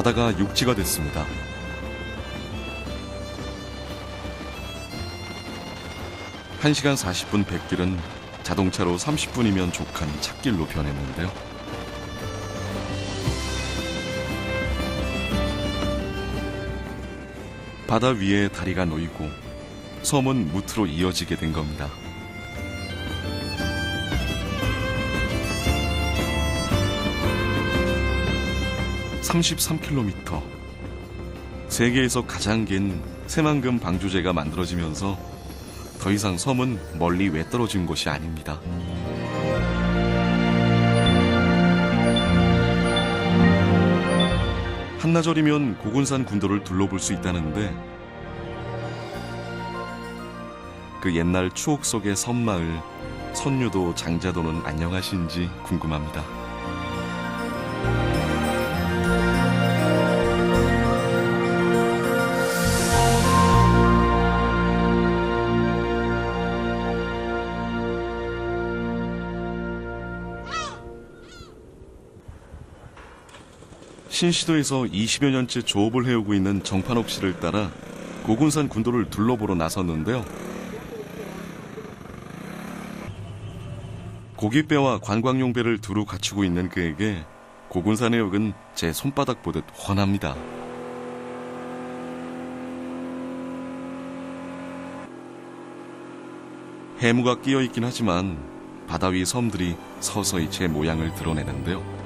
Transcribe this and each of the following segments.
바다가 육지가 됐습니다. 한 시간 40분 뱃길은 자동차로 30분이면 족한 찻길로 변했는데요. 바다 위에 다리가 놓이고 섬은 무트로 이어지게 된 겁니다. (33km) 세계에서 가장 긴 새만금 방조제가 만들어지면서 더 이상 섬은 멀리 외떨어진 곳이 아닙니다. 한나절이면 고군산 군도를 둘러볼 수 있다는데 그 옛날 추억 속의 섬마을 선유도 장자도는 안녕하신지 궁금합니다. 신시도에서 20여 년째 조업을 해오고 있는 정판옥 씨를 따라 고군산 군도를 둘러보러 나섰는데요. 고깃배와 관광용 배를 두루 갖추고 있는 그에게 고군산 해역은 제 손바닥 보듯 훤합니다. 해무가 끼어있긴 하지만 바다 위 섬들이 서서히 제 모양을 드러내는데요.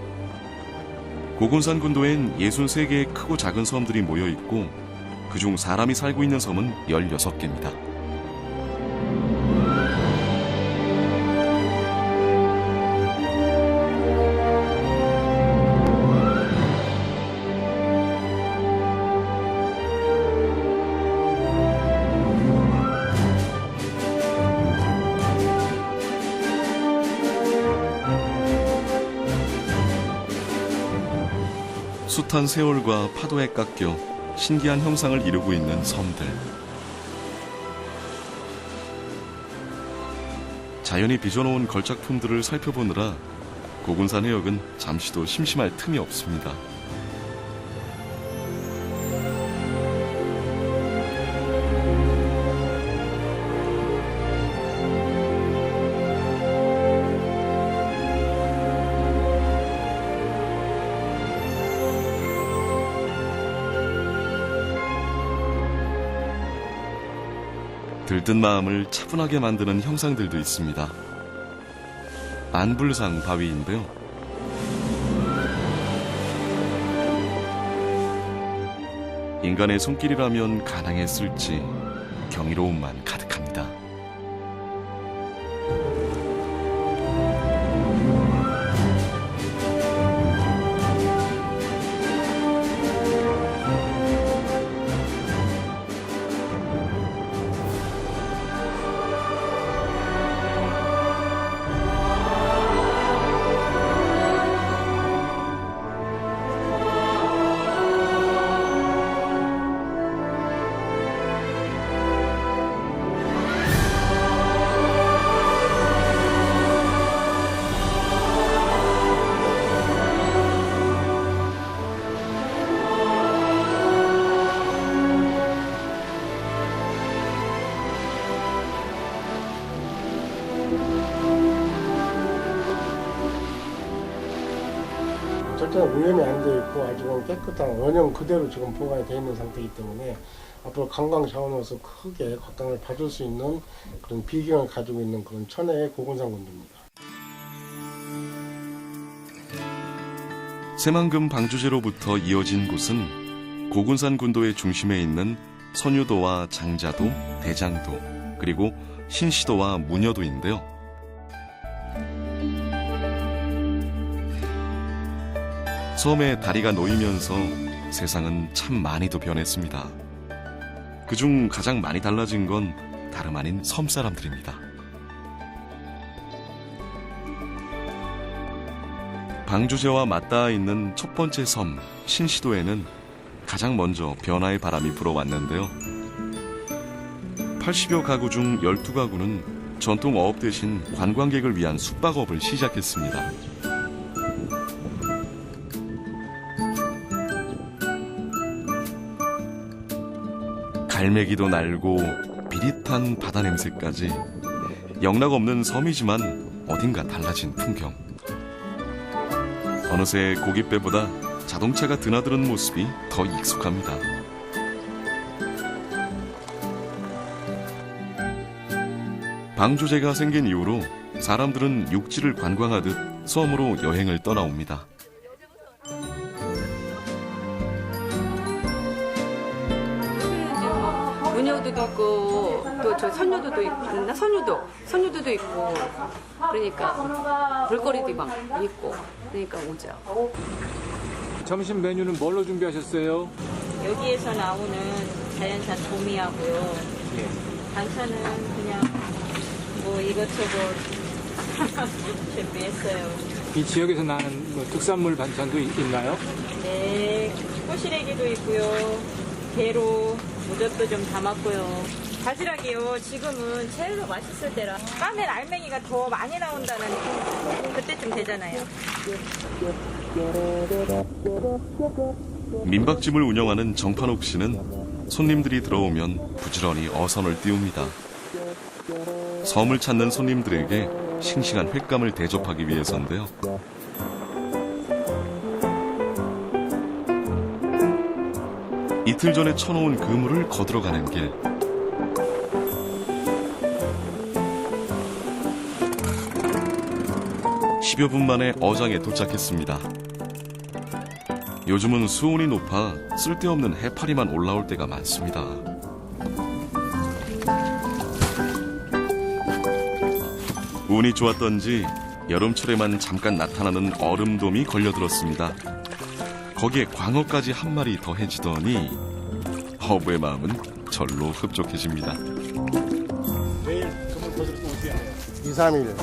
고군산 군도엔 63개의 크고 작은 섬들이 모여있고 그중 사람이 살고 있는 섬은 16개입니다. 숱한 세월과 파도에 깎여 신기한 형상을 이루고 있는 섬들. 자연이 빚어놓은 걸작품들을 살펴보느라 고군산 해역은 잠시도 심심할 틈이 없습니다. 들뜬 마음을 차분하게 만드는 형상들도 있습니다. 안불상 바위인데요. 인간의 손길이라면 가능했을지 경이로움만 가득합니다. 절대 오염이 안 되어 있고 아주 깨끗한 원형 그대로 지금 보관이 되어 있는 상태이기 때문에 앞으로 관광 차원에서 크게 관광을 받을 수 있는 그런 비경을 가지고 있는 그런 천혜의 고군산 군도입니다. 새만금 방조제로부터 이어진 곳은 고군산 군도의 중심에 있는 선유도와 장자도, 대장도, 그리고 신시도와 무녀도인데요. 섬에 다리가 놓이면서 세상은 참 많이도 변했습니다. 그중 가장 많이 달라진 건 다름 아닌 섬 사람들입니다. 방조제와 맞닿아 있는 첫 번째 섬 신시도에는 가장 먼저 변화의 바람이 불어왔는데요. 80여 가구 중 12가구는 전통 어업 대신 관광객을 위한 숙박업을 시작했습니다. 갈매기도 날고 비릿한 바다 냄새까지 영락 없는 섬이지만 어딘가 달라진 풍경. 어느새 고깃배보다 자동차가 드나드는 모습이 더 익숙합니다. 방조제가 생긴 이후로 사람들은 육지를 관광하듯 섬으로 여행을 떠나옵니다. 문효도도 있고 또 저 선유도도 있나 선유도도 있고 그러니까 볼거리도 막 있고 그러니까 오죠. 점심 메뉴는 뭘로 준비하셨어요? 여기에서 나오는 자연산 도미하고요. 반찬은 그냥 뭐 이것저것 준비했어요. 이 지역에서 나는 뭐 특산물 반찬도 있나요? 네, 꼬시래기도 있고요. 게로, 무젓도 좀 담았고요. 바지락이요. 지금은 제일로 맛있을 때라. 까면 알맹이가 더 많이 나온다는 그때쯤 되잖아요. 민박집을 운영하는 정판옥 씨는 손님들이 들어오면 부지런히 어선을 띄웁니다. 섬을 찾는 손님들에게 싱싱한 횟감을 대접하기 위해서인데요. 이틀 전에 쳐놓은 그물을 거들어가는 길. (10여 분) 만에 어장에 도착했습니다. 요즘은 수온이 높아 쓸데없는 해파리만 올라올 때가 많습니다. 운이 좋았던지 여름철에만 잠깐 나타나는 얼음돔이 걸려들었습니다. 거기에 광어까지 한 마리 더해지더니 어부의 마음은 절로 흡족해집니다. 내일 그분 거기로 또 오셔야 해요. 2, 3일.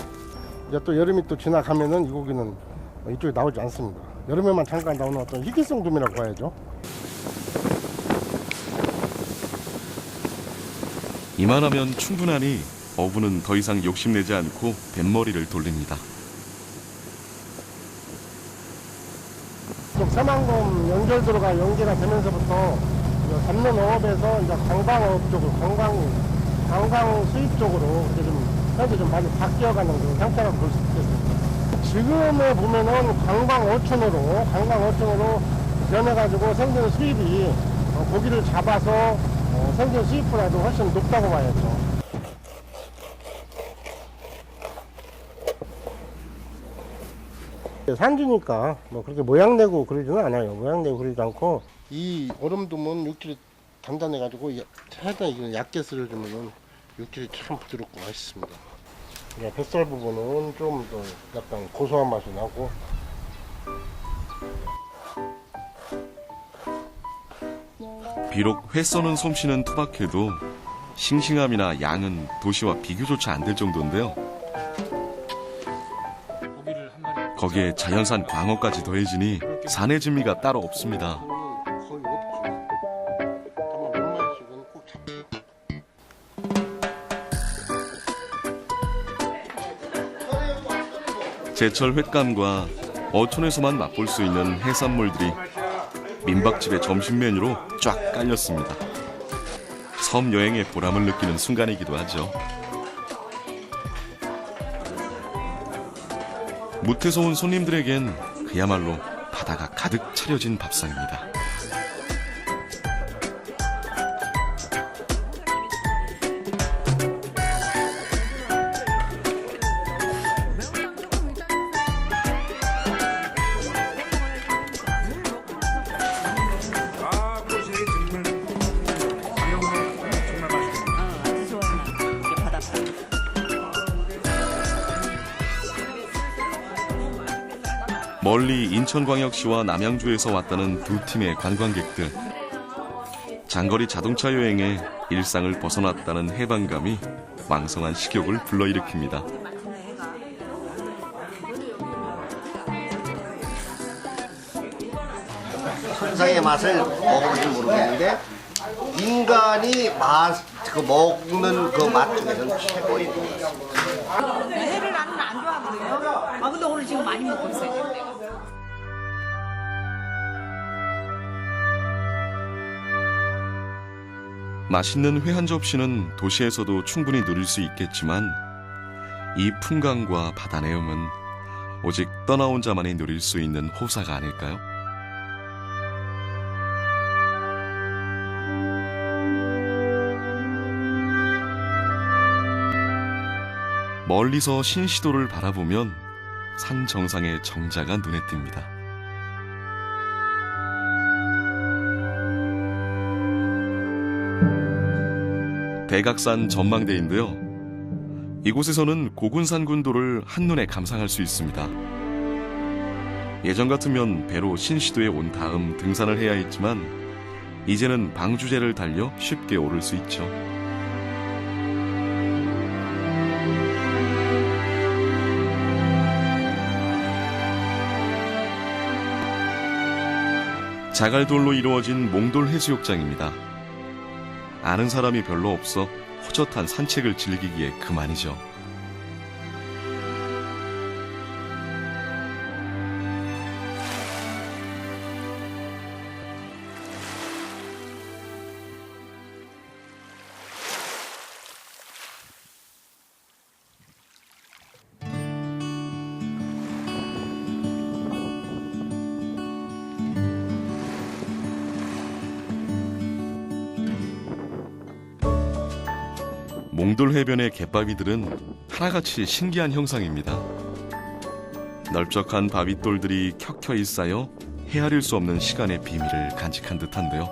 이제 또 여름이 또 지나가면은 이 고기는 이쪽에 나오지 않습니다. 여름에만 잠깐 나오는 어떤 희귀성 돔이라고 봐야죠. 이만하면 충분하니 어부는 더 이상 욕심내지 않고 뱃머리를 돌립니다. 이쪽 새만금 연결도로가 연계가 되면서부터 잡는 어업에서 이제 관광업 쪽으로 관광 수입 쪽으로 이제 좀 현재 좀 많이 바뀌어가는 그런 형태라고 볼 수 있겠습니다. 지금에 보면은 관광 어촌으로 변해가지고 생존 수입이 고기를 잡아서 생존 수입보다도 훨씬 높다고 봐야죠. 산지니까 뭐 그렇게 모양내고 그러지는 않아요. 모양내고 그러지 않고 이 얼음돔은 육질이 단단해가지고 하여튼 얇게 썰어 주면은 육질이 참 부드럽고 맛있습니다. 뱃살 부분은 좀 더 약간 고소한 맛이 나고 비록 회 써는 솜씨는 투박해도 싱싱함이나 양은 도시와 비교조차 안 될 정도인데요. 고기를 한 마리. 거기에 자연산 광어까지 더해지니 산의 진미가 따로 없습니다. 거의 없죠. 다만 몇 마리씩은 꼭 잡죠. 제철 횟감과 어촌에서만 맛볼 수 있는 해산물들이 민박집의 점심 메뉴로 쫙 깔렸습니다. 섬 여행의 보람을 느끼는 순간이기도 하죠. 무태서 온 손님들에겐 그야말로 바다가 가득 차려진 밥상입니다. 멀리 인천광역시와 남양주에서 왔다는 두 팀의 관광객들. 장거리 자동차 여행에 일상을 벗어났다는 해방감이 왕성한 식욕을 불러일으킵니다. 천상의 맛을 먹어보진 모르겠는데 인간이 먹는 그 맛 중에서는 최고인 것 같습니다. 회를 나는 안 좋아하거든요. 근데 오늘 지금 많이 먹고 있어요. 맛있는 회 한 접시는 도시에서도 충분히 누릴 수 있겠지만 이 풍광과 바다 내음은 오직 떠나온 자만이 누릴 수 있는 호사가 아닐까요? 멀리서 신시도를 바라보면 산 정상의 정자가 눈에 띕니다. 대각산 전망대인데요. 이곳에서는 고군산군도를 한눈에 감상할 수 있습니다. 예전 같으면 배로 신시도에 온 다음 등산을 해야 했지만 이제는 방주제를 달려 쉽게 오를 수 있죠. 자갈돌로 이루어진 몽돌 해수욕장입니다. 아는 사람이 별로 없어 허젓한 산책을 즐기기에 그만이죠. 몽돌 해변의 갯바위들은 하나같이 신기한 형상입니다. 넓적한 바위돌들이 켜켜이 쌓여 헤아릴 수 없는 시간의 비밀을 간직한 듯한데요.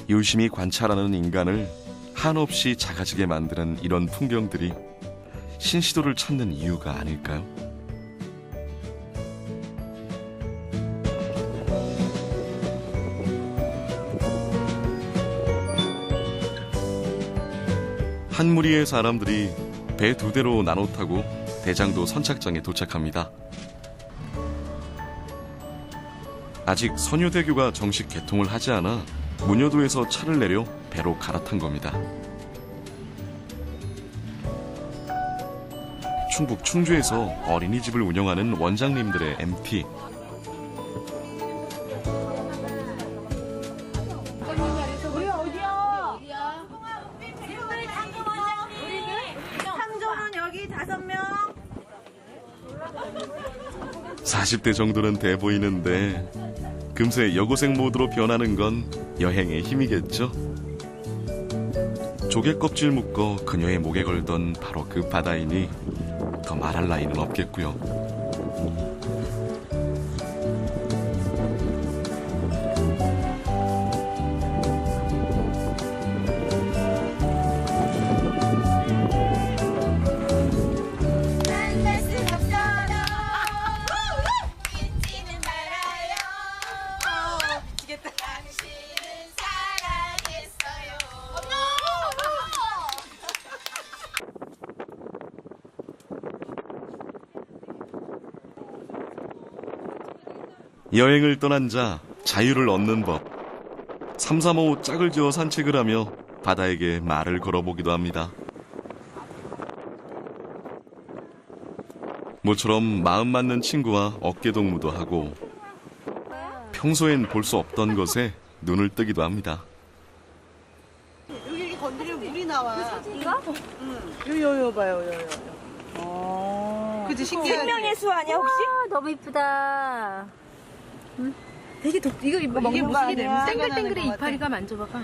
유심히 관찰하는 인간을 한없이 작아지게 만드는 이런 풍경들이 신시도를 찾는 이유가 아닐까요? 한 무리의 사람들이 배 2대로 나눠 타고 대장도 선착장에 도착합니다. 아직 선유대교가 정식 개통을 하지 않아 문여도에서 차를 내려 배로 갈아탄 겁니다. 충북 충주에서 어린이집을 운영하는 원장님들의 MT. 우리 어디야? 40대 정도는 돼 보이는데 금세 여고생 모드로 변하는 건 여행의 힘이겠죠? 조개 껍질 묶어 그녀의 목에 걸던 바로 그 바다이니 더 말할 나위는 없겠고요. 여행을 떠난 자 자유를 얻는 법. 3, 4, 5 짝을 지어 산책을 하며 바다에게 말을 걸어보기도 합니다. 모처럼 마음 맞는 친구와 어깨동무도 하고 평소엔 볼 수 없던 것에 눈을 뜨기도 합니다. 여기 건드리면 물이 나와. 이거? 응. 요요 봐요, 요요. 그치, 신기하지? 생명의 수 아니야 혹시? 너무 이쁘다. 되게 이거 먹는 거 아니야? 땡글땡글해 이파리가 만져봐봐.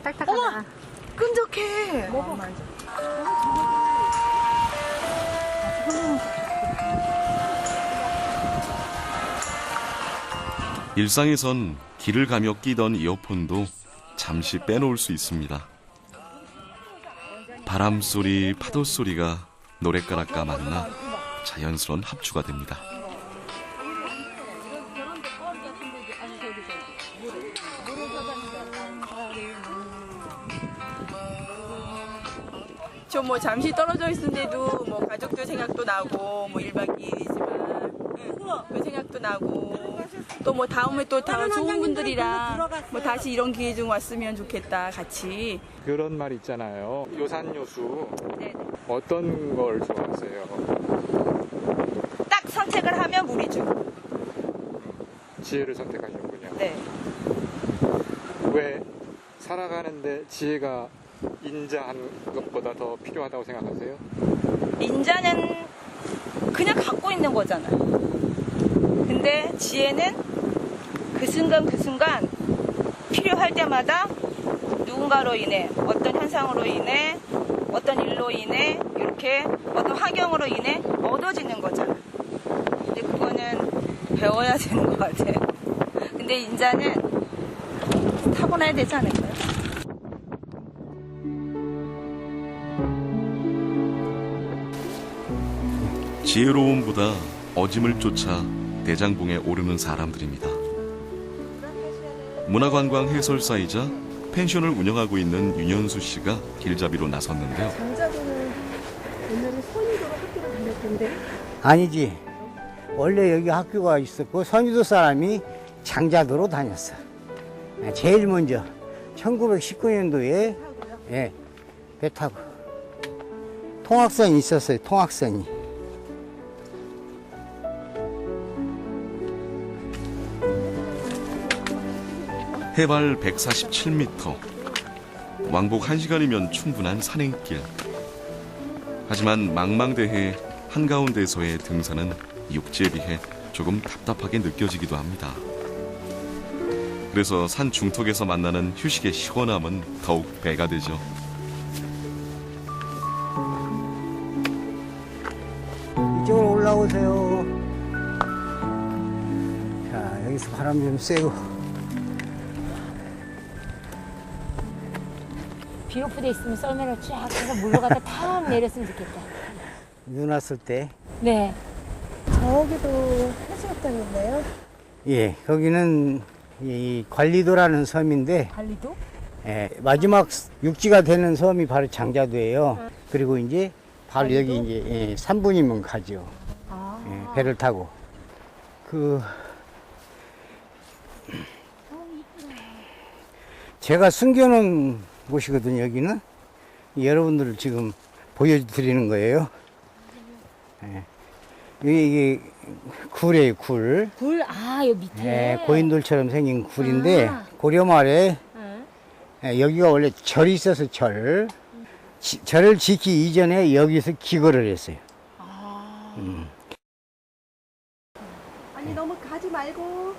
딱딱하다. 끈적해. 먹어. 일상에선 길을 가며 끼던 이어폰도 잠시 빼놓을 수 있습니다. 바람소리, 파도소리가 노랫가락과 만나 자연스러운 합주가 됩니다. 저 뭐 잠시 떨어져 있는데도 뭐 가족들 생각도 나고 뭐 1박 2일이지만 그 생각도 나고 또 뭐 다음에 또 다 좋은 분들이랑 뭐 다시 이런 기회 좀 왔으면 좋겠다 같이. 그런 말 있잖아요. 요산요수. 네. 어떤 걸 좋아하세요? 딱 산책을 하면 물이죠. 지혜를 선택하셨군요. 네. 왜 살아가는데 지혜가 인자한 것보다 더 필요하다고 생각하세요? 인자는 그냥 갖고 있는 거잖아. 근데 지혜는 그 순간 필요할 때마다 누군가로 인해, 어떤 현상으로 인해, 어떤 일로 인해, 이렇게 어떤 환경으로 인해 얻어지는 거잖아. 근데 그거는 배워야 되는 것 같아. 근데 인자는 타고나야 되지 않을까요? 지혜로움보다 어짐을 쫓아 대장봉에 오르는 사람들입니다. 문화관광 해설사이자 펜션을 운영하고 있는 윤현수 씨가 길잡이로 나섰는데요. 장자분은 옛날에 선유도로 학교를 다녔던데. 아니지. 원래 여기 학교가 있었고 선유도 사람이 장자도로 다녔어. 제일 먼저 1919년도에 예, 배 타고 통학선이 있었어요. 통학선이. 해발 147m. 왕복 1시간이면 충분한 산행길. 하지만 망망대해 한가운데서의 등산은 육지에 비해 조금 답답하게 느껴지기도 합니다. 그래서 산 중턱에서 만나는 휴식의 시원함은 더욱 배가 되죠. 이쪽으로 올라오세요. 자, 여기서 바람 좀 쐬고. 비 오프돼 있으면 썰매로 쫙 해서 물러가다 탁 내렸으면 좋겠다. 눈 왔을 때. 네. 저기도 해수욕장인데요. 예, 거기는 이 관리도라는 섬인데 관리도? 예, 마지막 육지가 되는 섬이 바로 장자도예요. 그리고 이제 바로 여기 이제 예, 3분이면 가죠. 예, 배를 타고. 제가 숨겨놓은 곳이거든요. 여기는 여러분들을 지금 보여드리는 거예요. 예. 이게 굴이에요, 굴. 굴, 여기 밑에. 예, 고인돌처럼 생긴 굴인데 고려 말에 예, 여기가 원래 절이 있어서 절을 짓기 이전에 여기서 기거를 했어요. 아니 너무 가지 말고.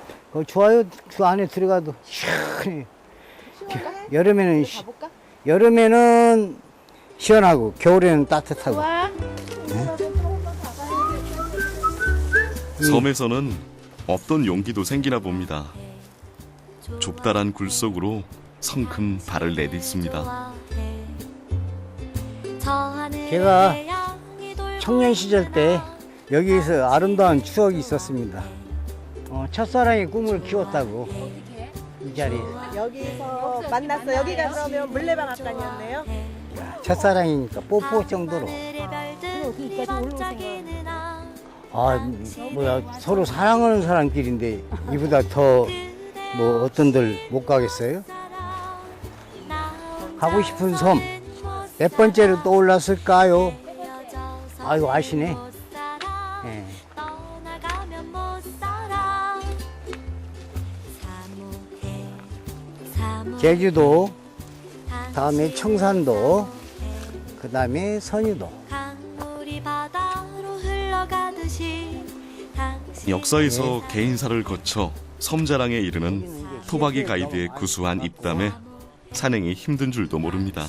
좋아요. 그 안에 들어가도 시원해. 여름에는 가볼까? 여름에는 시원하고 겨울에는 따뜻하고. 와. 섬에서는 없던 용기도 생기나 봅니다. 좁다란 굴 속으로 성큼 발을 내딛습니다. 제가 청년 시절 때 여기에서 아름다운 추억이 있었습니다. 첫사랑의 꿈을 키웠다고. 이 자리에서. 여기서 만났어. 여기가 그러면 물레방 앞단이었네요. 첫사랑이니까 뽀뽀 정도로. 여기까지 올라오세요. 서로 사랑하는 사람끼리인데 이보다 더 뭐 어떤들 못 가겠어요? 가고 싶은 섬 몇 번째로 떠올랐을까요? 아이고 아시네. 예. 제주도, 다음에 청산도, 그 다음에 선유도. 역사에서 개인사를 거쳐 섬자랑에 이르는 토박이 가이드의 구수한 입담에 산행이 힘든 줄도 모릅니다.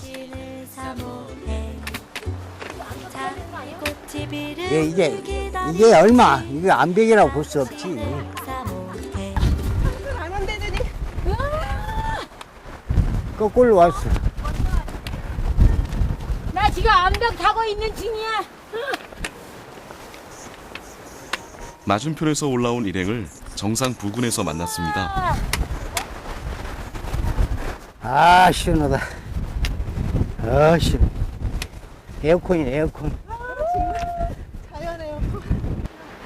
예, 이게 얼마? 이게 암벽이라고 볼 수 없지. 안 한대더니. 거꾸로 왔어. 나 지금 암벽 타고 있는 중이야. 맞은편에서 올라온 일행을 정상 부근에서 만났습니다. 시원하다. 시원. 에어컨이네, 에어컨. 자연 에어컨.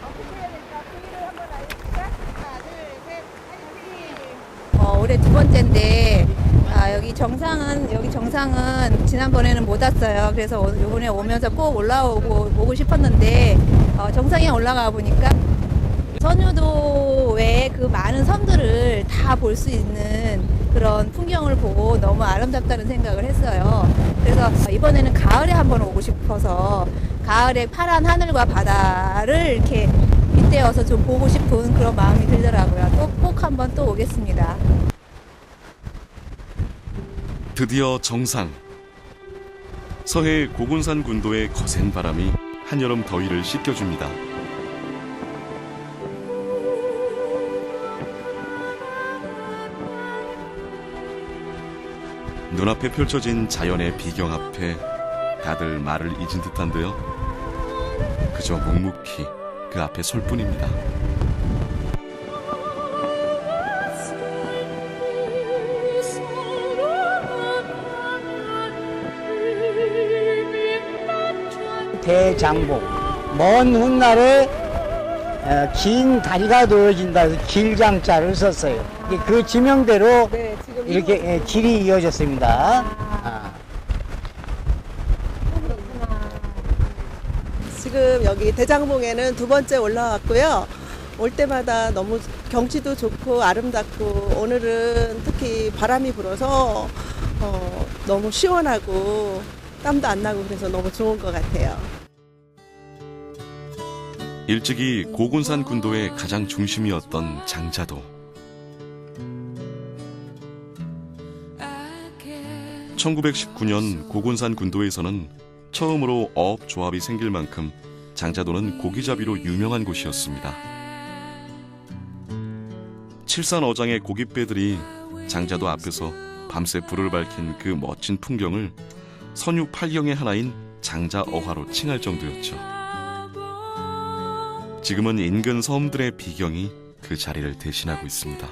어떻게 해야 될까? V를 한번 알려줄까? 하나, 둘, 셋, 화이팅! 올해 두 번째인데 여기 정상은 지난번에는 못 왔어요. 그래서 이번에 오면서 꼭 오고 싶었는데 정상에 올라가 보니까 선유도 외에 그 그 많은 섬들을 다 볼 수 있는 그런 풍경을 보고 너무 아름답다는 생각을 했어요. 그래서 이번에는 가을에 한번 오고 싶어서 가을에 파란 하늘과 바다를 이렇게 빗대어서 좀 보고 싶은 그런 마음이 들더라고요. 또 꼭 한번 또 오겠습니다. 드디어 정상. 서해 고군산 군도의 거센 바람이 한여름 더위를 씻겨줍니다. 눈앞에 펼쳐진 자연의 비경 앞에 다들 말을 잊은 듯한데요. 그저 묵묵히 그 앞에 설 뿐입니다. 대장복, 먼 훗날에 긴 다리가 놓여진다 해서 길장자를 썼어요. 그 지명대로 네, 지금 이렇게 길이 이어졌습니다. 지금 여기 대장봉에는 두 번째 올라왔고요. 올 때마다 너무 경치도 좋고 아름답고 오늘은 특히 바람이 불어서 너무 시원하고 땀도 안 나고 그래서 너무 좋은 것 같아요. 일찍이 고군산 군도의 가장 중심이었던 장자도. 1919년 고군산 군도에서는 처음으로 어업조합이 생길 만큼 장자도는 고기잡이로 유명한 곳이었습니다. 칠산어장의 고깃배들이 장자도 앞에서 밤새 불을 밝힌 그 멋진 풍경을 선유 8경의 하나인 장자어화로 칭할 정도였죠. 지금은 인근 섬들의 비경이 그 자리를 대신하고 있습니다.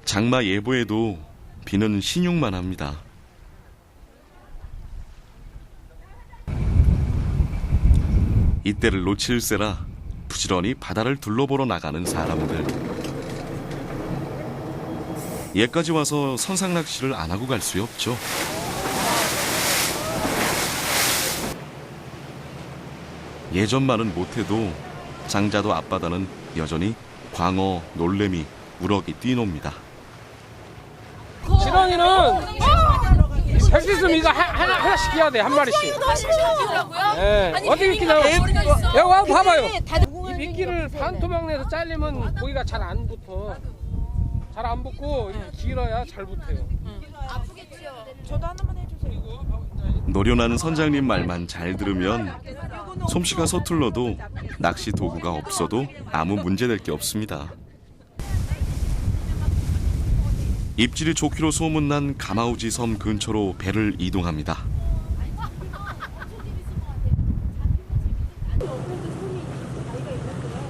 장마 예보에도 비는 신용만 합니다. 이때를 놓칠세라 부지런히 바다를 둘러보러 나가는 사람들. 얘까지 와서 선상 낚시를 안 하고 갈 수 없죠. 예전만은 못해도 장자도 앞바다는 여전히 광어, 놀래미, 우럭이 뛰놉니다. 지렁이는 할 수 있으면 이거 하나씩 해야 돼, 한 마리씩. 네. 어떻게 끼냐고. 여기 와서 봐봐요. 이 미끼를 반토막 내서 잘리면 고기가 잘 안 붙어. 잘 안 붙고 길어야 잘 붙어요. 저도 하나만 해주세요. 노련한 선장님 말만 잘 들으면 솜씨가 서툴러도 낚시 도구가 없어도 아무 문제될 게 없습니다. 입질이 좋기로 소문난 가마우지 섬 근처로 배를 이동합니다.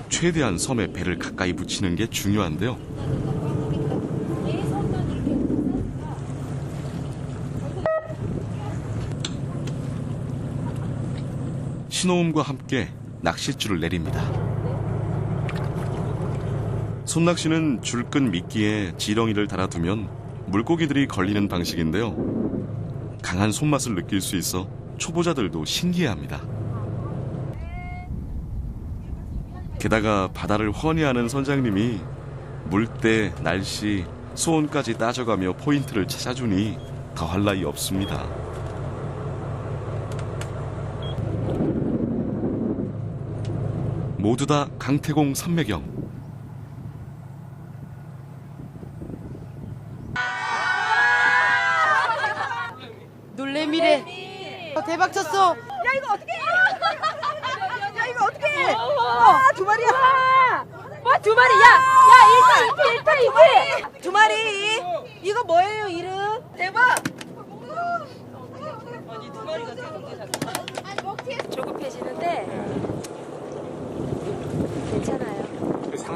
최대한 섬에 배를 가까이 붙이는 게 중요한데요. 신호음과 함께 낚싯줄을 내립니다. 손낚시는 줄끈 미끼에 지렁이를 달아두면 물고기들이 걸리는 방식인데요. 강한 손맛을 느낄 수 있어 초보자들도 신기해합니다. 게다가 바다를 훤히 아는 선장님이 물때, 날씨, 수온까지 따져가며 포인트를 찾아주니 더할 나위 없습니다. 모두 다 강태공 삼매경. 놀래미래. 대박 쳤어. 야 이거 어떻게 해? 야 이거 어떻게 해? 와, 두 마리야. 와, 두 마리. 야, 1타 2피. 두 마리. 이거 뭐예요 이름? 대박.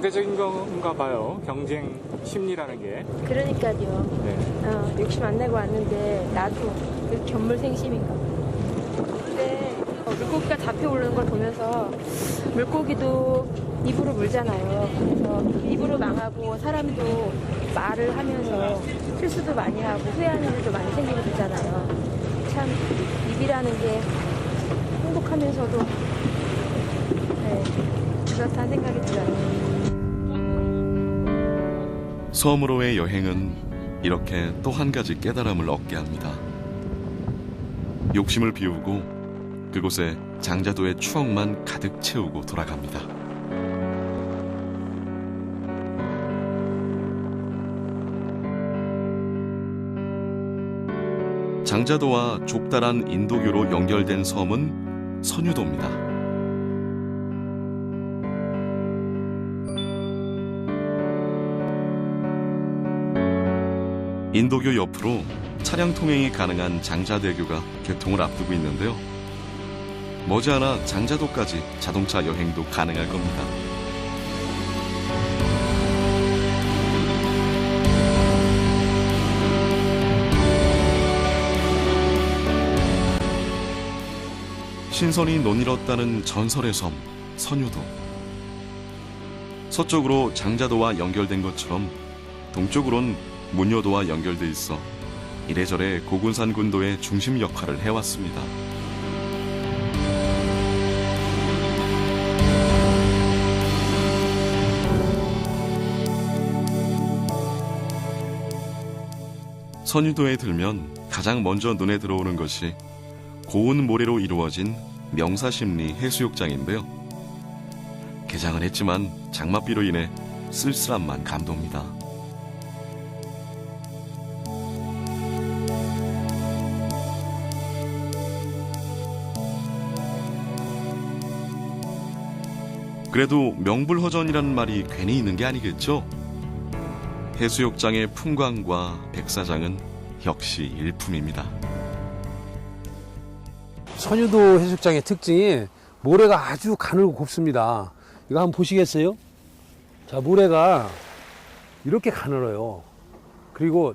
상대적인 건가 봐요. 경쟁 심리라는 게. 그러니까요. 네. 욕심 안 내고 왔는데 나도 그 견물생심인가 봐. 근데 물고기가 잡혀오르는 걸 보면서 물고기도 입으로 물잖아요. 그래서 입으로 망하고 사람도 말을 하면서 실수도 많이 하고 후회하는 일도 많이 생기게 되잖아요. 참 입이라는 게 행복하면서도 그렇다는 생각이 들어요. 섬으로의 여행은 이렇게 또 한 가지 깨달음을 얻게 합니다. 욕심을 비우고 그곳에 장자도의 추억만 가득 채우고 돌아갑니다. 장자도와 좁다란 인도교로 연결된 섬은 선유도입니다. 인도교 옆으로 차량 통행이 가능한 장자대교가 개통을 앞두고 있는데요. 머지않아 장자도까지 자동차 여행도 가능할 겁니다. 신선이 논일었다는 전설의 섬, 선유도. 서쪽으로 장자도와 연결된 것처럼 동쪽으론 문효도와 연결돼 있어 이래저래 고군산 군도의 중심 역할을 해왔습니다. 선유도에 들면 가장 먼저 눈에 들어오는 것이 고운 모래로 이루어진 명사심리 해수욕장인데요. 개장은 했지만 장맛비로 인해 쓸쓸함만 감돕니다. 그래도 명불허전이라는 말이 괜히 있는 게 아니겠죠? 해수욕장의 풍광과 백사장은 역시 일품입니다. 선유도 해수욕장의 특징이 모래가 아주 가늘고 곱습니다. 이거 한번 보시겠어요? 자, 모래가 이렇게 가늘어요. 그리고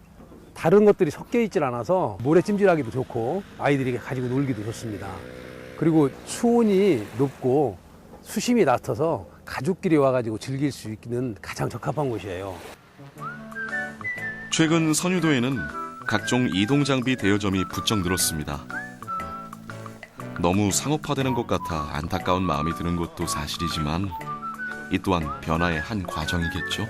다른 것들이 섞여 있질 않아서 모래 찜질하기도 좋고 아이들이 가지고 놀기도 좋습니다. 그리고 수온이 높고 수심이 낮아서 가족끼리 와가지고 즐길 수 있는 가장 적합한 곳이에요. 최근 선유도에는 각종 이동장비 대여점이 부쩍 늘었습니다. 너무 상업화되는 것 같아 안타까운 마음이 드는 것도 사실이지만 이 또한 변화의 한 과정이겠죠.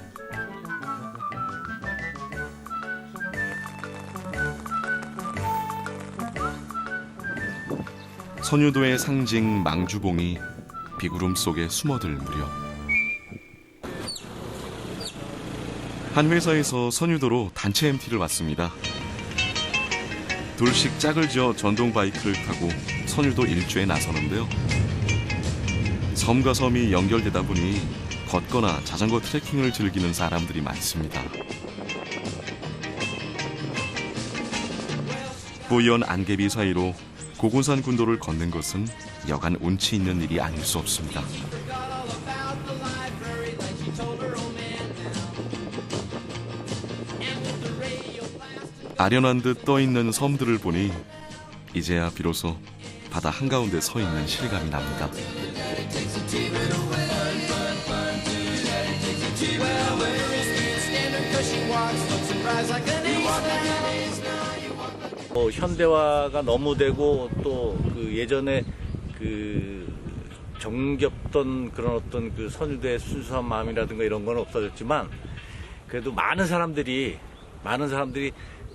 선유도의 상징 망주봉이 비구름 속에 숨어들 무렵 한 회사에서 선유도로 단체 MT를 왔습니다. 둘씩 짝을 지어 전동 바이크를 타고 선유도 일주에 나서는데요. 섬과 섬이 연결되다 보니 걷거나 자전거 트레킹을 즐기는 사람들이 많습니다. 뿌연 안개비 사이로 고군산 군도를 걷는 것은 여간 운치 있는 일이 아닐 수 없습니다. 아련한 듯 떠있는 섬들을 보니 이제야 비로소 바다 한가운데 서 있는 실감이 납니다. 현대화가 너무 되고 또 그 예전에 그 정겹던 그런 어떤 그 선유도의 순수한 마음이라든가 이런 건 없어졌지만 그래도 많은 사람들이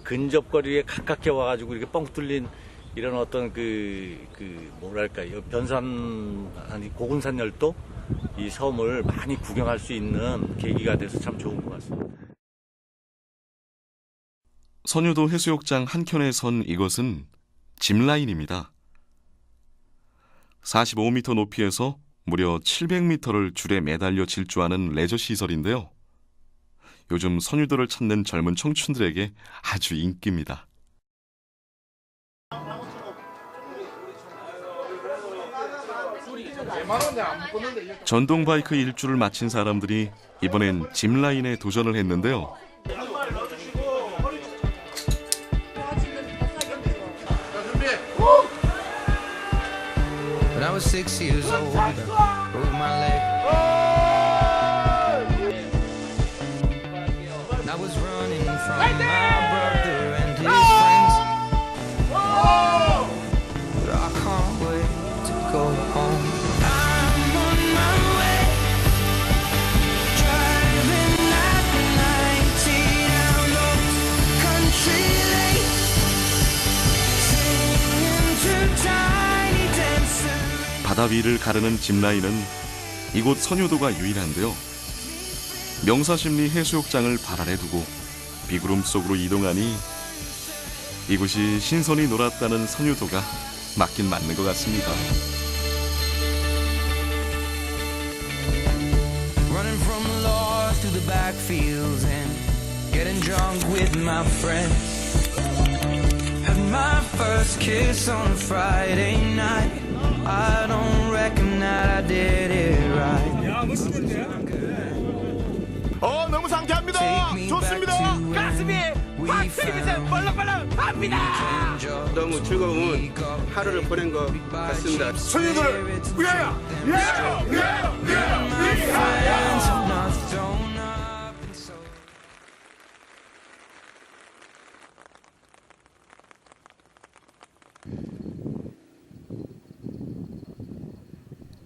근접거리에 가깝게 와가지고 이렇게 뻥 뚫린 이런 어떤 뭐랄까 고군산 열도 이 섬을 많이 구경할 수 있는 계기가 돼서 참 좋은 것 같습니다. 선유도 해수욕장 한켠에 선 이것은 짚라인입니다. 45m 높이에서 무려 700m를 줄에 매달려 질주하는 레저 시설인데요. 요즘 선유도를 찾는 젊은 청춘들에게 아주 인기입니다. 전동 바이크 일주를 마친 사람들이 이번엔 짚라인에 도전을 했는데요. When I was 6 years old, I broke my leg. And I was running from my brother and his friends. But I can't wait to go home. I'm on my way, driving at 90 down those country lanes, singing to Tiny Dancer. 바다 위를 가르는 짚라인은 이곳 선유도가 유일한데요. 명사심리 해수욕장을 발 아래 두고 비구름 속으로 이동하니 이곳이 신선히 놀았다는 선유도가 맞긴 맞는 것 같습니다. Running from the law through the backfields and getting drunk with my friends. Had my first kiss on a Friday night. I don't reckon that I did it right. 너무 상쾌합니다. 좋습니다. 가슴이 확 튀기면서 벌렁벌렁합니다. 너무 즐거운 하루를 보낸 것 같습니다. 선유도를 위하여! 위하여! 위하여! 위하여!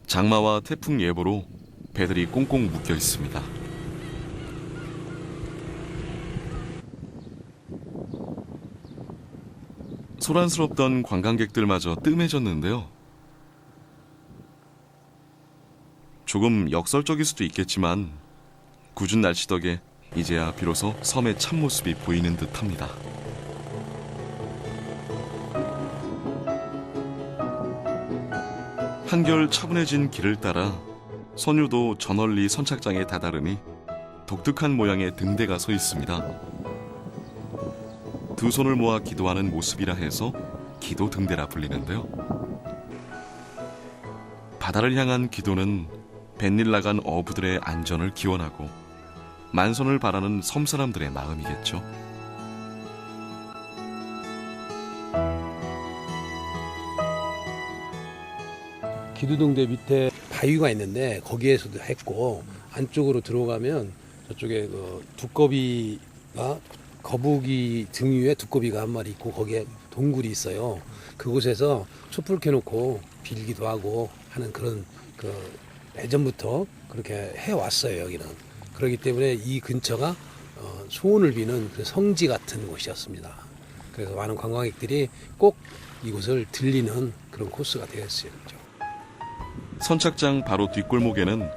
장마와 태풍 예보로 배들이 꽁꽁 묶여 있습니다. 소란스럽던 관광객들마저 뜸해졌는데요. 조금 역설적일 수도 있겠지만 궂은 날씨 덕에 이제야 비로소 섬의 참모습이 보이는 듯합니다. 한결 차분해진 길을 따라 선유도 저 널리 선착장에 다다르니 독특한 모양의 등대가 서 있습니다. 두 손을 모아 기도하는 모습이라 해서 기도 등대라 불리는데요. 바다를 향한 기도는 뱃일 나간 어부들의 안전을 기원하고 만선을 바라는 섬 사람들의 마음이겠죠. 기두등대 밑에 바위가 있는데 거기에서도 했고, 안쪽으로 들어가면 저쪽에 그 두꺼비가, 거북이 등 위에 두꺼비가 한 마리 있고 거기에 동굴이 있어요. 그곳에서 촛불 켜놓고 빌기도 하고 하는 그런 그 예전부터 그렇게 해왔어요. 여기는. 그렇기 때문에 이 근처가 소원을 비는 그 성지 같은 곳이었습니다. 그래서 많은 관광객들이 꼭 이곳을 들리는 그런 코스가 되었어요. 선착장 바로 뒷골목에는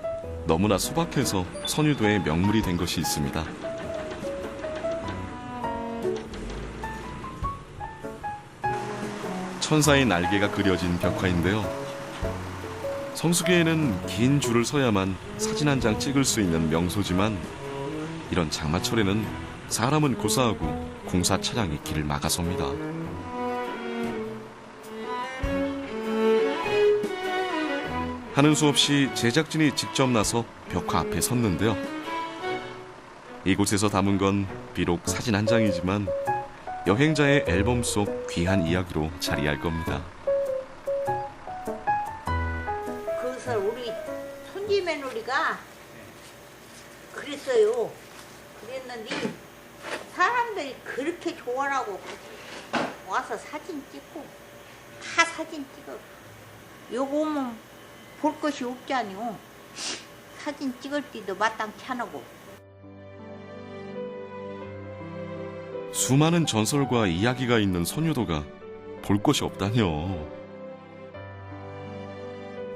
너무나 소박해서 선유도의 명물이 된 것이 있습니다. 천사의 날개가 그려진 벽화인데요. 성수기에는 긴 줄을 서야만 사진 한 장 찍을 수 있는 명소지만 이런 장마철에는 사람은 고사하고 공사 차량이 길을 막아섭니다. 하는 수 없이 제작진이 직접 나서 벽화 앞에 섰는데요. 이곳에서 담은 건 비록 사진 한 장이지만 여행자의 앨범 속 귀한 이야기로 자리할 겁니다. 그래서 우리 손지 며느리가 그랬어요. 그랬는데 사람들이 그렇게 좋아하고 와서 사진 찍고 다 사진 찍어. 요거 오면 볼 것이 없잖요. 사진 찍을 때도 마땅치 안 하고. 수많은 전설과 이야기가 있는 선유도가 볼 것이 없다뇨.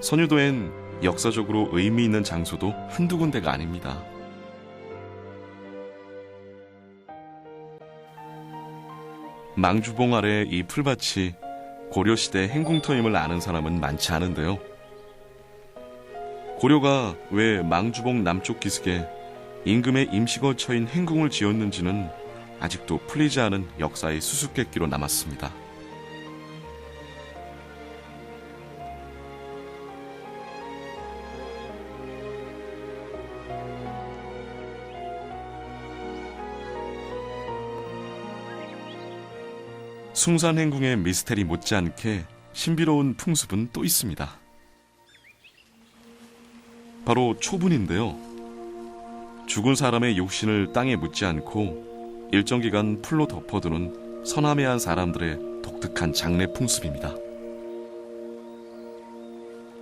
선유도엔 역사적으로 의미 있는 장소도 한두 군데가 아닙니다. 망주봉 아래 이 풀밭이 고려시대 행궁터임을 아는 사람은 많지 않은데요. 고려가 왜 망주봉 남쪽 기슭에 임금의 임시거처인 행궁을 지었는지는 아직도 풀리지 않은 역사의 수수께끼로 남았습니다. 숭산행궁의 미스테리 못지않게 신비로운 풍습은 또 있습니다. 바로 초분인데요. 죽은 사람의 육신을 땅에 묻지 않고 일정 기간 풀로 덮어두는 서남해안 사람들의 독특한 장례 풍습입니다.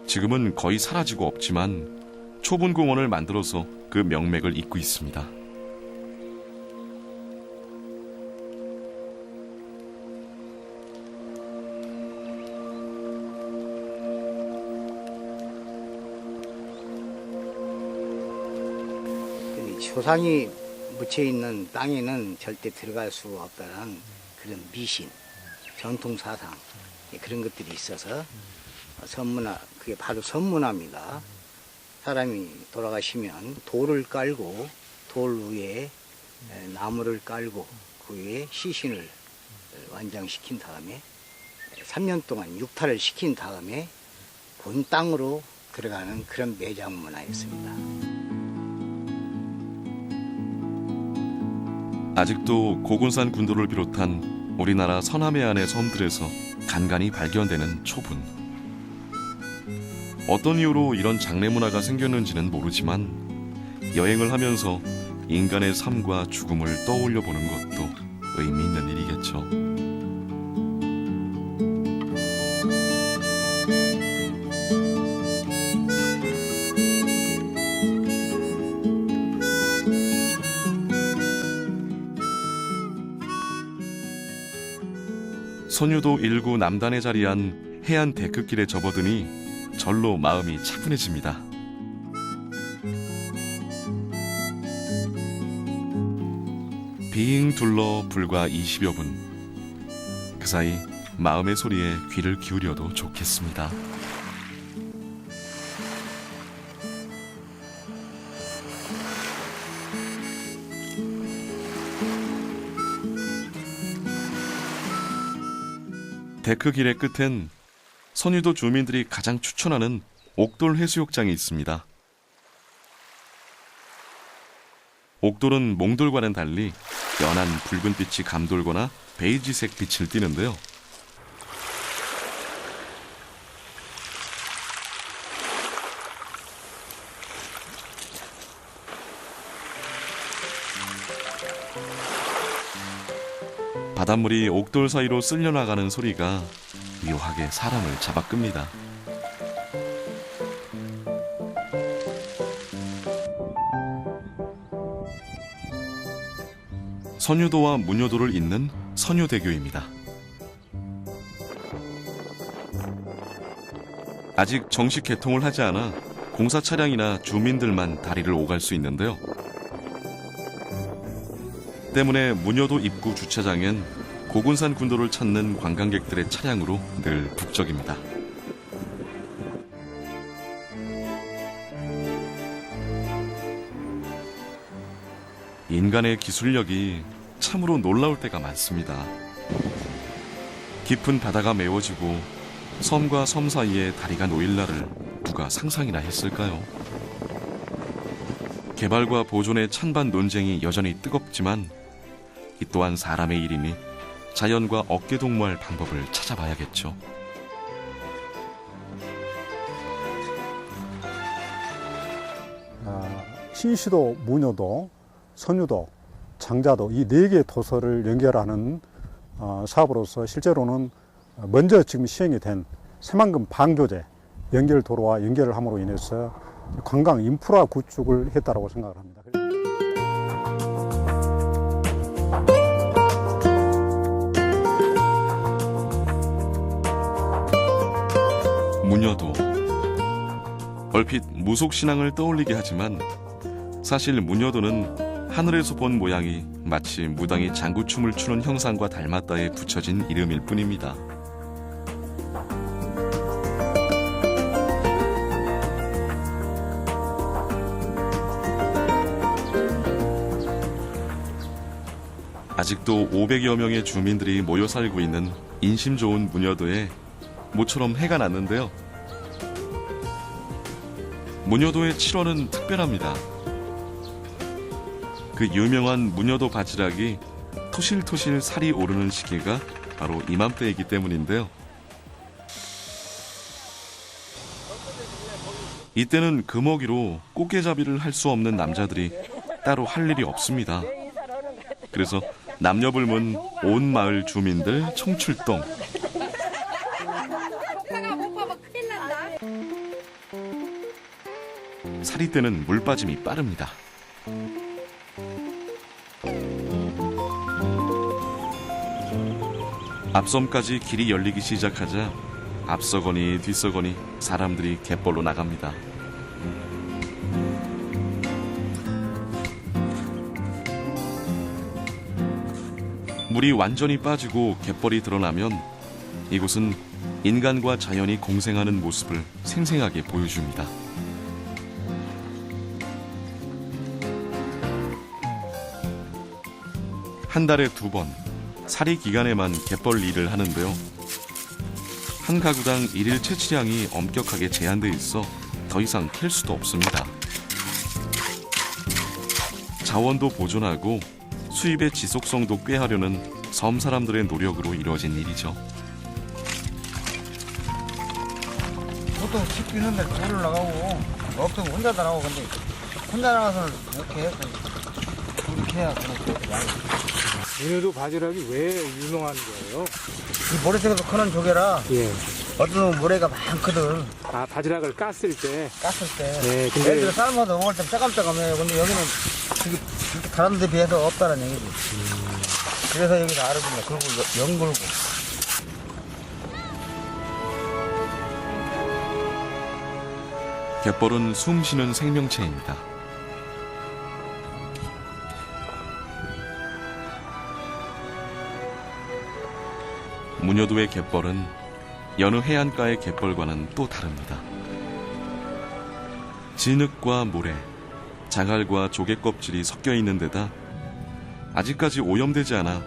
지금은 거의 사라지고 없지만 초분공원을 만들어서 그 명맥을 잇고 있습니다. 조상이 묻혀 있는 땅에는 절대 들어갈 수 없다는 그런 미신, 전통 사상 그런 것들이 있어서 선문화, 그게 바로 선문화입니다. 사람이 돌아가시면 돌을 깔고 돌 위에 나무를 깔고 그 위에 시신을 완장시킨 다음에 3년 동안 육탈을 시킨 다음에 본 땅으로 들어가는 그런 매장 문화였습니다. 아직도 고군산 군도를 비롯한 우리나라 서남해안의 섬들에서 간간히 발견되는 초분. 어떤 이유로 이런 장례 문화가 생겼는지는 모르지만 여행을 하면서 인간의 삶과 죽음을 떠올려 보는 것도 의미 있는 일이겠죠. 선유도 1구 남단에 자리한 해안 데크길에 접어드니 절로 마음이 차분해집니다. 빙 둘러 불과 20여 분. 그 사이 마음의 소리에 귀를 기울여도 좋겠습니다. 데크길의 끝엔 선유도 주민들이 가장 추천하는 옥돌 해수욕장이 있습니다. 옥돌은 몽돌과는 달리 연한 붉은 빛이 감돌거나 베이지색 빛을 띠는데요. 바닷물이 옥돌 사이로 쓸려나가는 소리가 묘하게 사람을 잡아끕니다. 선유도와 문효도를 잇는 선유대교입니다. 아직 정식 개통을 하지 않아 공사 차량이나 주민들만 다리를 오갈 수 있는데요. 때문에 문효도 입구 주차장엔 고군산 군도를 찾는 관광객들의 차량으로 늘 북적입니다. 인간의 기술력이 참으로 놀라울 때가 많습니다. 깊은 바다가 메워지고 섬과 섬 사이에 다리가 놓일 날을 누가 상상이나 했을까요? 개발과 보존의 찬반 논쟁이 여전히 뜨겁지만 이 또한 사람의 일이니 자연과 어깨동무할 방법을 찾아봐야겠죠. 신시도, 문효도, 선유도, 장자도 이 4개의 도서를 연결하는 사업으로서 실제로는 먼저 지금 시행이 된 새만금 방교제 연결도로와 연결을 함으로 인해서 관광 인프라 구축을 했다고 생각을 합니다. 문효도. 얼핏 무속신앙을 떠올리게 하지만 사실 문효도는 하늘에서 본 모양이 마치 무당이 장구춤을 추는 형상과 닮았다에 붙여진 이름일 뿐입니다. 아직도 500여 명의 주민들이 모여 살고 있는 인심 좋은 문효도에 모처럼 해가 났는데요. 문효도의 7월은 특별합니다. 그 유명한 문효도 바지락이 토실토실 살이 오르는 시기가 바로 이맘때이기 때문인데요. 이때는 금어기로 꽃게잡이를 할 수 없는 남자들이 따로 할 일이 없습니다. 그래서 남녀불문 온 마을 주민들 총출동. 사리떼는 물빠짐이 빠릅니다. 앞섬까지 길이 열리기 시작하자 앞서거니 뒤서거니 사람들이 갯벌로 나갑니다. 물이 완전히 빠지고 갯벌이 드러나면 이곳은 인간과 자연이 공생하는 모습을 생생하게 보여줍니다. 한 달에 2번, 사리 기간에만 갯벌 일을 하는데요. 한 가구당 일일 채취량이 엄격하게 제한돼 있어 더 이상 캘 수도 없습니다. 자원도 보존하고 수입의 지속성도 꾀하려는 섬 사람들의 노력으로 이루어진 일이죠. 보통 집 비는데 둘을 나가고 없으면 혼자 다 나가고 근데 혼자 나가서는 이렇게 해서 이렇게 해야 문여도 바지락이 왜 유명한 거예요? 이 모래색에서 크는 조개라 예. 어떤 모래가 많거든. 아, 바지락을 깠을 때? 깠을 때. 네, 근데. 얘들 삶아서 먹을 때 새감새감해요. 근데 여기는 이렇게 다른 데 비해서 없다는 얘기지. 그래서 여기서 알을 굽네. 그리고 연골고. 갯벌은 숨쉬는 생명체입니다. 문여도의 갯벌은 여느 해안가의 갯벌과는 또 다릅니다. 진흙과 모래, 장알과 조개 껍질이 섞여 있는 데다 아직까지 오염되지 않아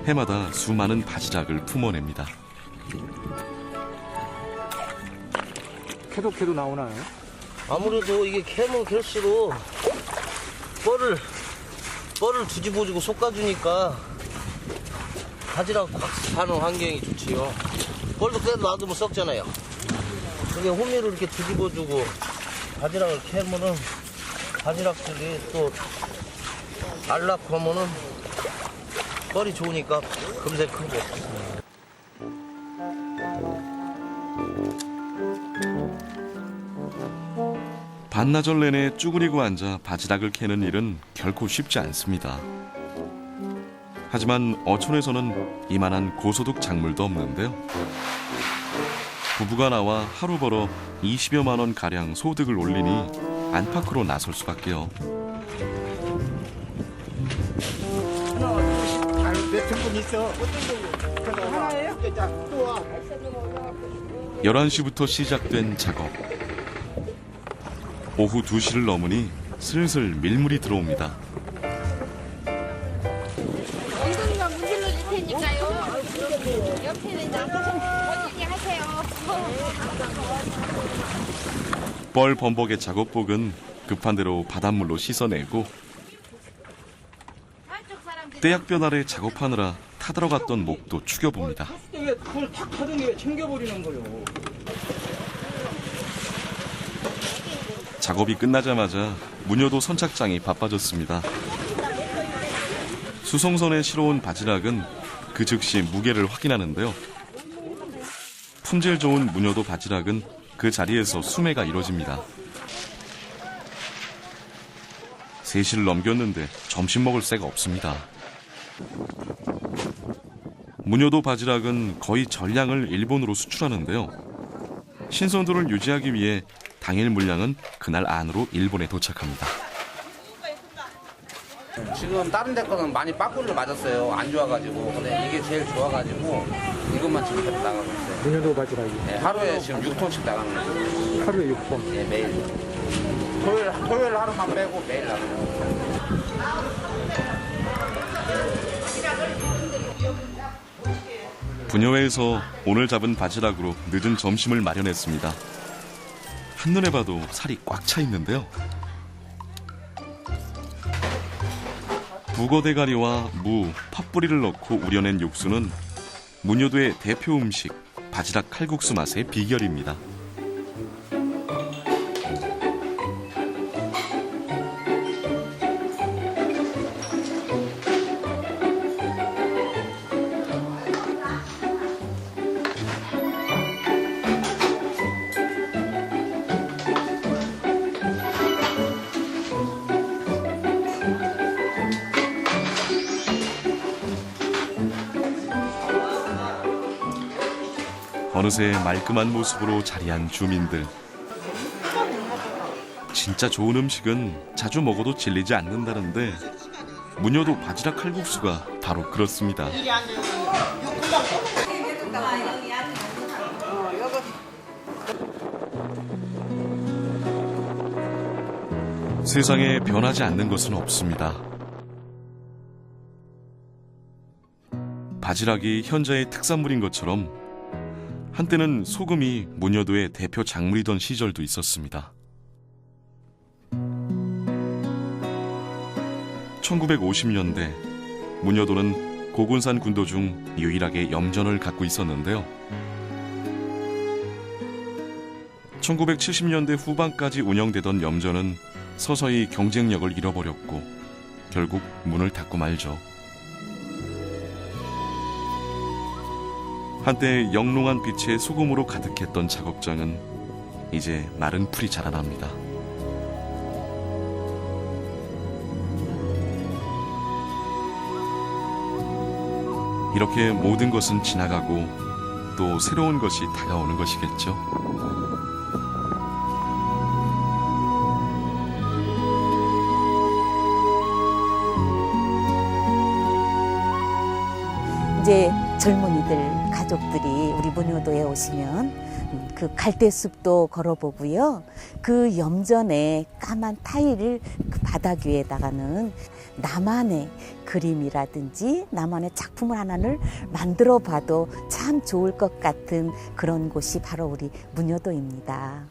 해마다 수많은 바지락을 품어냅니다. 캐도 나오나요? 아무래도 이게 캐면 캘수록 뻘을 뒤집어주고 솎아주니까 바지락 확 사는 환경이 좋지요. 뻘도 그래도 놔두면 썩잖아요. 이게 호미를 이렇게 뒤집어주고 바지락을 캐면은 바지락들이 또 알락고 하면은 뻘이 좋으니까 금세 크고. 반나절 내내 쭈그리고 앉아 바지락을 캐는 일은 결코 쉽지 않습니다. 하지만 어촌에서는 이만한 고소득 작물도 없는데요. 부부가 나와 하루 벌어 20여만 원 가량 소득을 올리니 안팎으로 나설 수밖에요. 몇천 분 있어. 11시부터 시작된 작업. 오후 2시를 넘으니 슬슬 밀물이 들어옵니다. 이거는 문질러 줄 테니까요. 옆에는 이제 어떻게 하세요. 뻘 범벅의 작업복은 급한 대로 바닷물로 씻어내고 떼약변 아래 작업하느라 타들어갔던 목도 축여봅니다. 왜 그걸 탁 하던 게 챙겨버리는 거요. 작업이 끝나자마자 문여도 선착장이 바빠졌습니다. 수송선에 실어온 바지락은 그 즉시 무게를 확인하는데요. 품질 좋은 문여도 바지락은 그 자리에서 수매가 이뤄집니다. 3시를 넘겼는데 점심 먹을 새가 없습니다. 문여도 바지락은 거의 전량을 일본으로 수출하는데요. 신선도를 유지하기 위해 당일 물량은 그날 안으로 일본에 도착합니다. 지금 다른 데 거는 많이 빠꾸를 맞았어요. 안 좋아가지고. 근데 이게 제일 좋아가지고 이것만 지금 계속 나가고 있어요. 문여도 바지락이? 네, 하루에 지금 6톤씩 나가는 거예요. 하루에 6톤? 네, 매일. 토요일 하루만 빼고 매일 나가요. 분여회에서 오늘 잡은 바지락으로 늦은 점심을 마련했습니다. 한눈에 봐도 살이 꽉 차 있는데요. 북어 대가리와 무, 팥뿌리를 넣고 우려낸 육수는 문효도의 대표 음식 바지락 칼국수 맛의 비결입니다. 어느새 말끔한 모습으로 자리한 주민들. 진짜 좋은 음식은 자주 먹어도 질리지 않는다는데 문효도 바지락 칼국수가 바로 그렇습니다. 세상에 변하지 않는 것은 없습니다. 바지락이 현자의 특산물인 것처럼 한때는 소금이 문효도의 대표 작물이던 시절도 있었습니다. 1950년대 문효도는 고군산 군도 중 유일하게 염전을 갖고 있었는데요. 1970년대 후반까지 운영되던 염전은 서서히 경쟁력을 잃어버렸고 결국 문을 닫고 말죠. 한때 영롱한 빛의 소금으로 가득했던 작업장은 이제 마른 풀이 자라납니다. 이렇게 모든 것은 지나가고 또 새로운 것이 다가오는 것이겠죠. 이제 젊은이들, 가족들이 우리 문효도에 오시면 그 갈대숲도 걸어보고요. 그 염전에 까만 타일을 그 바닥 위에다가는 나만의 그림이라든지 나만의 작품을 하나를 만들어 봐도 참 좋을 것 같은 그런 곳이 바로 우리 문효도입니다.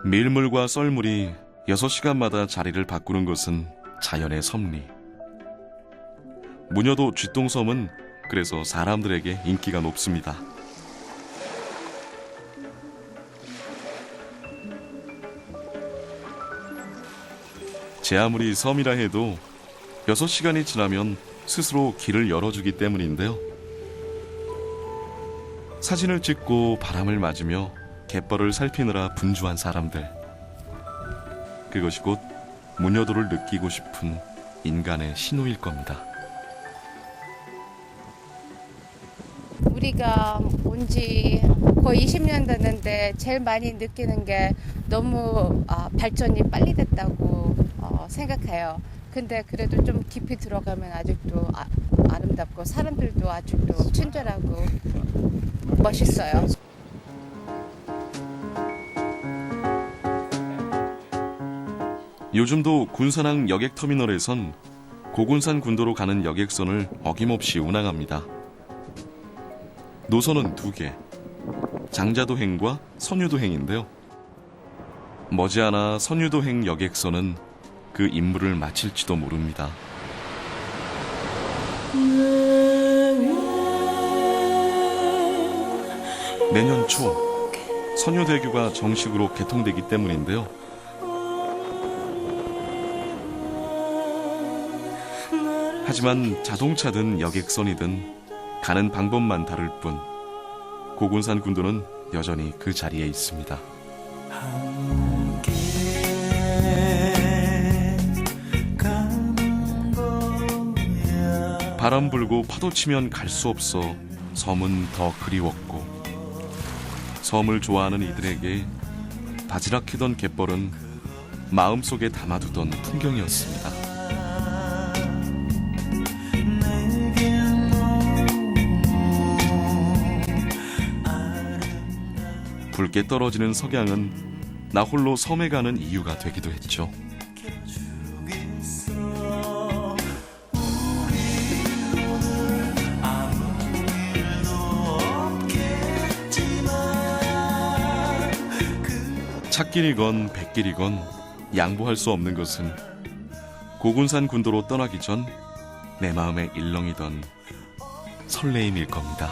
밀물과 썰물이 6시간마다 자리를 바꾸는 것은 자연의 섭리. 문효도 쥐똥섬은 그래서 사람들에게 인기가 높습니다. 제 아무리 섬이라 해도 6시간이 지나면 스스로 길을 열어주기 때문인데요. 사진을 찍고 바람을 맞으며 갯벌을 살피느라 분주한 사람들. 그것이 곧 문효도를 느끼고 싶은 인간의 신호일 겁니다. 우리가 온 지 거의 20년 됐는데 제일 많이 느끼는 게 너무 발전이 빨리 됐다고 생각해요. 근데 그래도 좀 깊이 들어가면 아직도 아름답고 사람들도 아직도 친절하고 멋있어요. 요즘도 군산항 여객터미널에선 고군산 군도로 가는 여객선을 어김없이 운항합니다. 노선은 2개, 장자도행과 선유도행인데요. 머지않아 선유도행 여객선은 그 임무를 마칠지도 모릅니다. 내년 초 선유대교가 정식으로 개통되기 때문인데요. 하지만 자동차든 여객선이든 가는 방법만 다를 뿐 고군산 군도는 여전히 그 자리에 있습니다. 바람 불고 파도 치면 갈 수 없어 섬은 더 그리웠고 섬을 좋아하는 이들에게 바지락 캐던 갯벌은 마음속에 담아두던 풍경이었습니다. 붉게 떨어지는 석양은 나 홀로 섬에 가는 이유가 되기도 했죠. 찻길이건 뱃길이건 양보할 수 없는 것은 고군산 군도로 떠나기 전 내 마음에 일렁이던 설레임일 겁니다.